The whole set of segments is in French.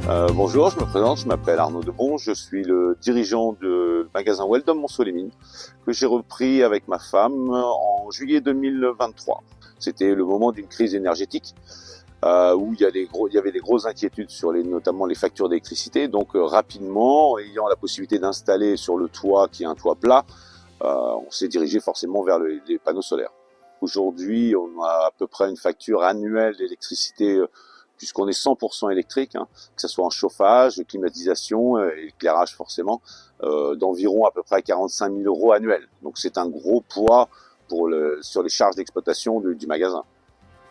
Bonjour, je me présente, je m'appelle Arnaud Debon, je suis le dirigeant du magasin Weldom Montceau-les-Mines que j'ai repris avec ma femme en juillet 2023. C'était le moment d'une crise énergétique où il y avait des grosses inquiétudes sur notamment les factures d'électricité. Donc rapidement, ayant la possibilité d'installer sur le toit, qui est un toit plat, on s'est dirigé forcément vers les panneaux solaires. Aujourd'hui, on a à peu près une facture annuelle d'électricité puisqu'on est 100% électrique, que ce soit en chauffage, climatisation et éclairage forcément, d'environ à peu près 45 000 € annuels. Donc c'est un gros poids sur les charges d'exploitation du magasin.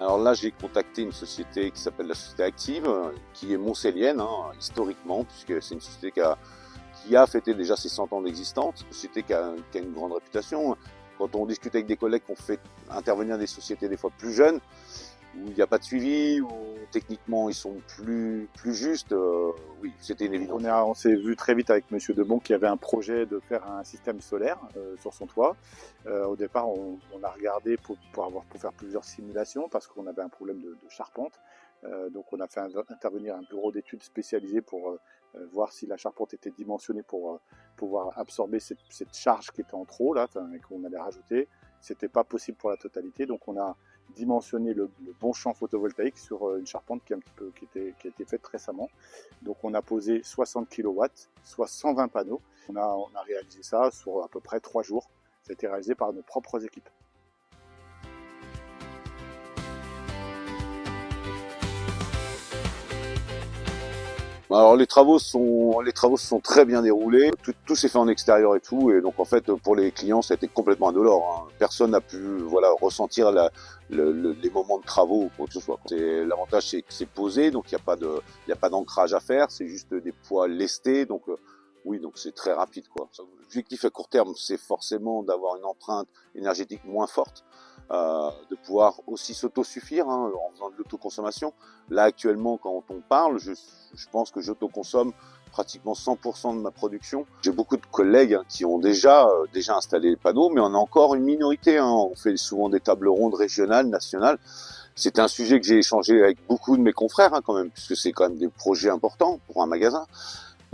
Alors là, j'ai contacté une société qui s'appelle la Société Active, qui est montcellienne, historiquement, puisque c'est une société qui a fêté déjà ses 100 ans d'existence, une société qui a une grande réputation. Quand on discute avec des collègues qui ont fait intervenir des sociétés des fois plus jeunes, où il n'y a pas de suivi, où techniquement ils sont plus justes, oui, c'était une évidence. On s'est vu très vite avec Monsieur Debon qui avait un projet de faire un système solaire sur son toit. Au départ, on a regardé pour faire plusieurs simulations parce qu'on avait un problème de charpente. Donc on a fait intervenir un bureau d'études spécialisé pour voir si la charpente était dimensionnée pour pouvoir absorber cette charge qui était en trop là, qu'on allait rajouter. C'était pas possible pour la totalité, donc on a dimensionner le bon champ photovoltaïque sur une charpente qui a été faite récemment. Donc on a posé 60 kW, soit 120 panneaux. On a réalisé ça sur à peu près 3 jours. Ça a été réalisé par nos propres équipes. Alors les travaux se sont très bien déroulés, tout s'est fait en extérieur et tout, et donc en fait pour les clients ça a été complètement indolore. Personne n'a pu ressentir les moments de travaux ou quoi que ce soit. L'avantage c'est que c'est posé, donc il n'y a pas d'ancrage à faire, c'est juste des poids lestés, donc oui, donc c'est très rapide quoi. L'objectif à court terme c'est forcément d'avoir une empreinte énergétique moins forte. De pouvoir aussi s'autosuffire en faisant de l'autoconsommation. Là actuellement quand on parle, je pense que j'autoconsomme pratiquement 100% de ma production. J'ai beaucoup de collègues qui ont déjà installé les panneaux, mais on a encore une minorité. On fait souvent des tables rondes régionales, nationales. C'est un sujet que j'ai échangé avec beaucoup de mes confrères quand même, puisque c'est quand même des projets importants pour un magasin.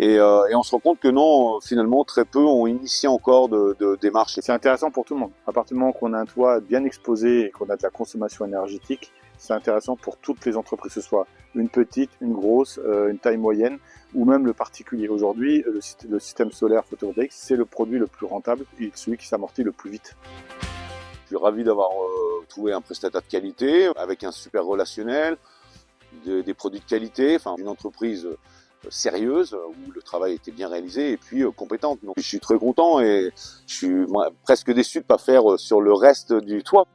Et on se rend compte que non, finalement, très peu ont initié encore de démarches. C'est intéressant pour tout le monde. À partir du moment qu'on a un toit bien exposé et qu'on a de la consommation énergétique, c'est intéressant pour toutes les entreprises, que ce soit une petite, une grosse, une taille moyenne ou même le particulier. Aujourd'hui, le système solaire photovoltaïque, c'est le produit le plus rentable et celui qui s'amortit le plus vite. Je suis ravi d'avoir trouvé un prestataire de qualité avec un super relationnel, des produits de qualité, enfin une entreprise sérieuse où le travail était bien réalisé et puis compétente. Donc je suis très content et je suis presque déçu de pas faire sur le reste du toit.